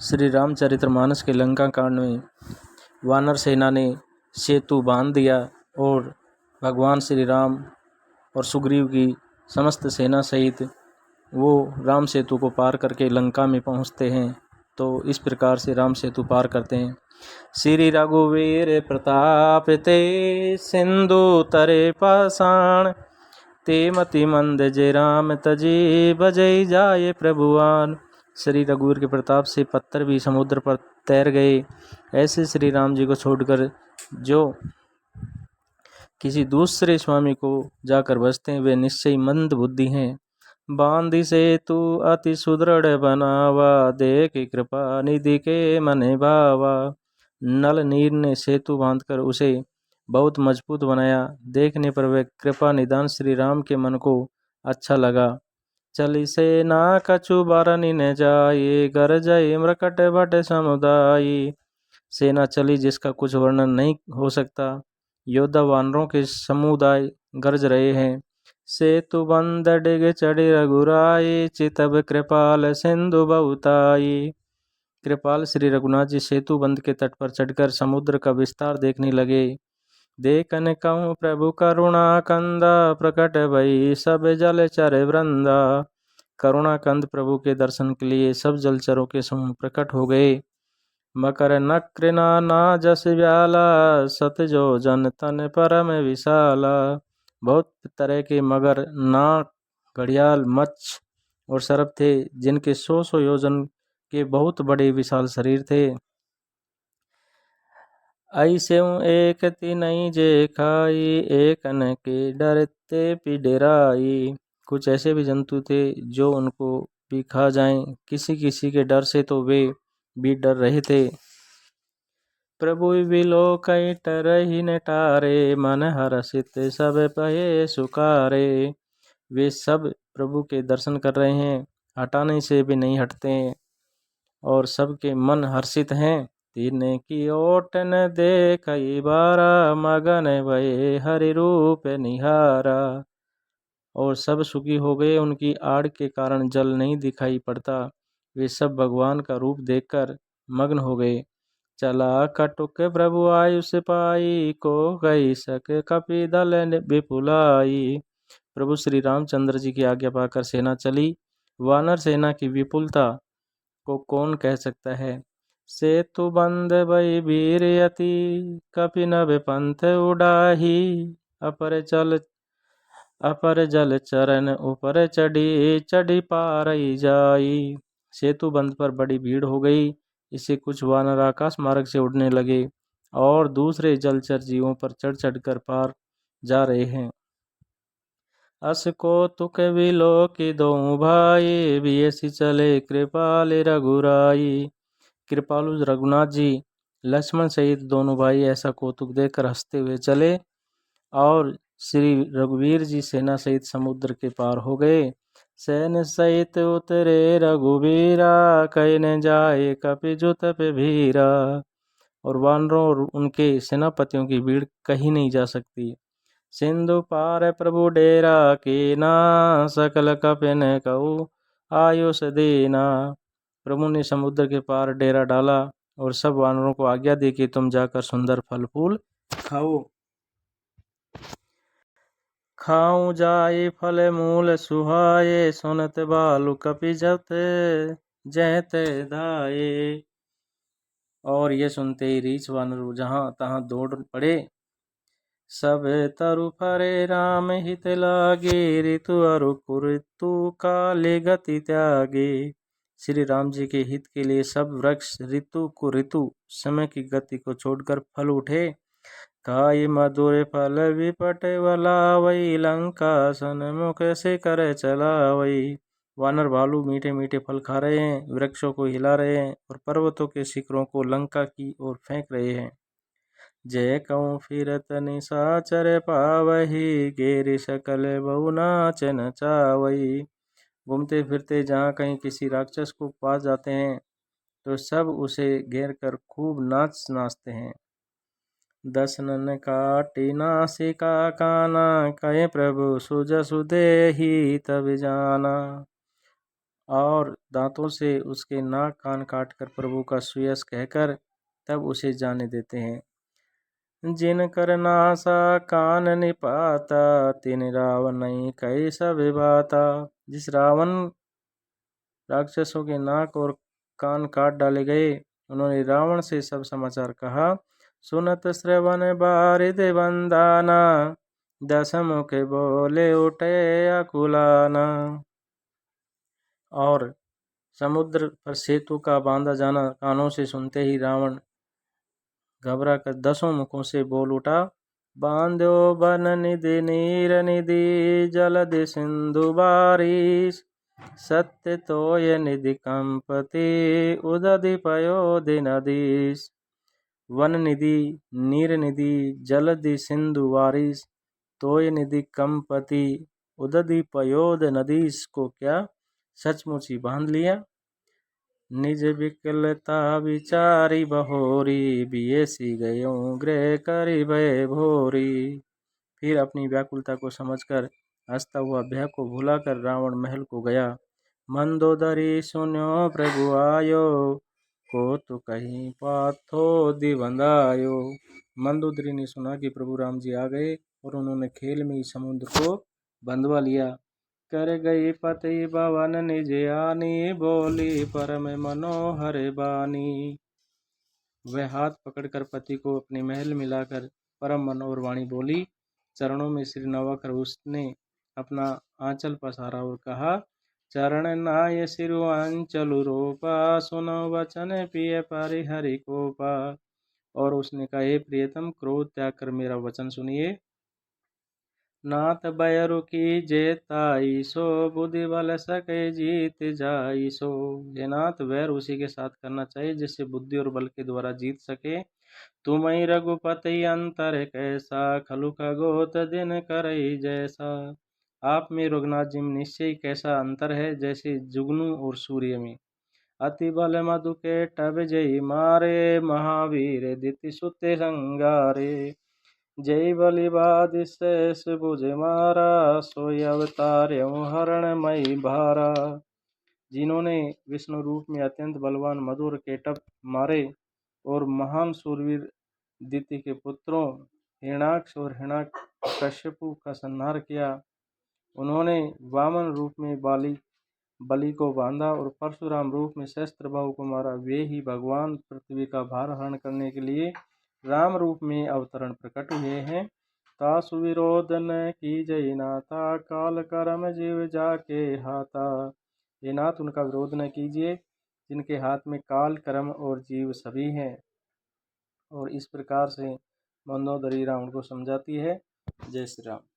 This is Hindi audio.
श्री रामचरितमानस के लंका कांड में वानर सेना ने सेतु बांध दिया और भगवान श्री राम और सुग्रीव की समस्त सेना सहित वो राम सेतु को पार करके लंका में पहुंचते हैं। तो इस प्रकार से राम सेतु पार करते हैं। श्री रघुवीर प्रताप ते सिंधु तरे पाषाण ते मति मंद जे राम तजी बजई जाए प्रभुआन। श्री रघुवीर के प्रताप से पत्थर भी समुद्र पर तैर गए। ऐसे श्री राम जी को छोड़कर जो किसी दूसरे स्वामी को जाकर बसते हैं वे निश्चय मंद बुद्धि हैं। बांधी सेतु अति सुदृढ़ बनावा देख कृपा निधि के मन भावा। नल नीर ने सेतु बांधकर उसे बहुत मजबूत बनाया। देखने पर वे कृपा निदान श्री राम के मन को अच्छा लगा। चली सेना कछु बारनी न जाए घर जय मृकट भट समुदाय। सेना चली जिसका कुछ वर्णन नहीं हो सकता। योद्धा वानरों के समुदाय गरज रहे हैं। सेतु बंद डिग चढ़ी रघुराई चितब कृपाल सिंधु बहुताई। कृपाल श्री रघुनाथ जी सेतु बंद के तट पर चढ़कर समुद्र का विस्तार देखने लगे। देखन कहूँ प्रभु करुणा कंदा प्रकट भई सब जलचर वृंदा। करुणा कंद प्रभु के दर्शन के लिए सब जलचरों के समूह प्रकट हो गए। मकर नक्र नाना जस व्याला सत जो जन तन परम विशाला। बहुत तरह के मगर, नाग, घड़ियाल, मच्छ और सर्प थे जिनके 100 योजन के बहुत बड़े विशाल शरीर थे। ऐसे एक तिनई जे खाई एक न के डरते पिडराई। कुछ ऐसे भी जंतु थे जो उनको भी खा जाएं, किसी किसी के डर से तो वे भी डर रहे थे। प्रभु विलो कई टरहि न टारे मन हरषित सब पहे सुकारे। वे सब प्रभु के दर्शन कर रहे हैं, हटाने से भी नहीं हटते और सबके मन हर्षित हैं। तिने की ओट न देखई बारा मगन भये हरि रूप निहारा। और सब सुखी हो गए, उनकी आड़ के कारण जल नहीं दिखाई पड़ता। वे सब भगवान का रूप देखकर मग्न हो गए। चला कटुक प्रभु आयुष पाई को गई सक कपि दल विपुलाई। प्रभु श्री रामचंद्र जी की आज्ञा पाकर सेना चली। वानर सेना की विपुलता को कौन कह सकता है। सेतु बंद भई वीर यति कपि नभ पंथ उड़ाही। अपर जल चरण ऊपर चढ़ी चढ़ी पारई जाई। सेतु बंद पर बड़ी भीड़ हो गई, इससे कुछ वानर आकाश मार्ग से उड़ने लगे और दूसरे जलचर जीवों पर चढ़ चढ़कर पार जा रहे हैं। अस को तुक विलो की दो भाई बीएसी चले कृपाल रघुराई। कृपालु रघुनाथ जी लक्ष्मण सहित दोनों भाई ऐसा कौतुक देखकर हंसते हुए चले और श्री रघुवीर जी सेना सहित समुद्र के पार हो गए। सैन्य सहित उतरे रघुवीरा कहीं न जाए कपि जुत पे भीरा। और वानरों और उनके सेनापतियों की भीड़ कहीं नहीं जा सकती। सिंधु पार प्रभु डेरा कीना सकल कपिन कहू आयुष दीना। प्रभु ने समुद्र के पार डेरा डाला और सब वानरों को आज्ञा दी कि तुम जाकर सुंदर फल फूल खाओ। खाऊं जाए फल मूल सुहाए सुनत बालु कपि जत जहते धाये। और ये सुनते ही रीछ वानर जहां तहां दौड़ पड़े। सब तरु फरे राम हित लागे ऋतु अरु कुऋतु काले गति त्यागे। श्री राम जी के हित के लिए सब वृक्ष ऋतु कुऋतु समय की गति को छोड़कर फल उठे। खाई मधुर फल विपट वलावई लंका सन्मुख से कर चलावई। वानर भालू मीठे मीठे फल खा रहे हैं, वृक्षों को हिला रहे हैं और पर्वतों के शिखरों को लंका की ओर फेंक रहे हैं। जय कहूँ फिरत निशाचर पावही घेरि सकल बहु नाच नचावई। घूमते फिरते जहाँ कहीं किसी राक्षस को पा जाते हैं तो सब उसे घेर कर खूब नाच नाचते हैं। दसनन काटी नासिका काना कहे प्रभु सुजसु देहि तब जाना। और दांतों से उसके नाक कान काटकर प्रभु का सुयस कहकर तब उसे जाने देते हैं। जिन कर नासा कान निपाता तिन रावण कैसा विभाता। जिस रावण राक्षसों के नाक और कान काट डाले गए, उन्होंने रावण से सब समाचार कहा। सुनत श्रवण बारिद वंदाना दस मुख बोले उठे अकुलाना। और समुद्र पर सेतु का बांधा जाना कानों से सुनते ही रावण घबरा कर 10 मुखों से बोल उठा। बांध्यो बन निधि नीर निधि जलधि सिंधु बारिश सत्य तोय निधि कंपति उदधि पयोधि नदीश। वन निधि नीर निधि जलधि सिंधु बारिश तोय निधि कंपति उदधि पयोध नदीश को क्या सचमुच ही बांध लिया। निज विकलता विचारी बहोरी बियसी गयो गृह करी भय भोरी। फिर अपनी व्याकुलता को समझकर हंसता हुआ भय को भुलाकर रावण महल को गया। मंदोदरी सुन्यो प्रभु आयो को तो कहीं पाथो दिवंदायो। मंदोदरी ने सुना कि प्रभु राम जी आ गए और उन्होंने खेल में ही समुद्र को बंधवा लिया। कर गई पति भवन निज आनी बोली परम मनोहर बानी। वह हाथ पकड़कर पति को अपने महल में लाकर परम मनोहर वाणी बोली। चरणों में सिर नवाकर उसने अपना आंचल पसारा और कहा। चरण नाय सिरु अंचलु रोपा सुनो वचन पिय परिहरि कोपा। और उसने कहा, हे प्रियतम, क्रोध त्याग कर मेरा वचन सुनिए। नाथ बैरु की जेताई सो बुद्धि बल सके जीत जाई सो। हे नाथ, वैर उसी के साथ करना चाहिए जिससे बुद्धि और बल के द्वारा जीत सके। तुम्हें रघुपति अंतर कैसा खलु खगोत दिन करई जैसा। आप में रघुनाथ जी में निश्चय कैसा अंतर है जैसे जुगनू और सूर्य में। अति बल मधु के टब जय मारे महावीर दिति सुते संगारे। जय बलिबाद शेष भुज मारा सोय अवतार हरण मई भारा। जिन्होंने विष्णु रूप में अत्यंत बलवान मधुर केटप मारे और महान सूरवीर दिति के पुत्रों हिरणाक्ष और हिरण्यकश्यपु का संहार किया। उन्होंने वामन रूप में बलि को बांधा और परशुराम रूप में सहस्त्रबाहु को मारा। वे ही भगवान पृथ्वी का भार हरण करने के लिए राम रूप में अवतरण प्रकट हुए हैं। तासु विरोध न की जय नाथा काल करम जीव जाके हाथा। ये नाथ, उनका विरोध न कीजिए जिनके हाथ में काल कर्म और जीव सभी हैं। और इस प्रकार से मंदोदरी रावण को समझाती है। जय श्री राम।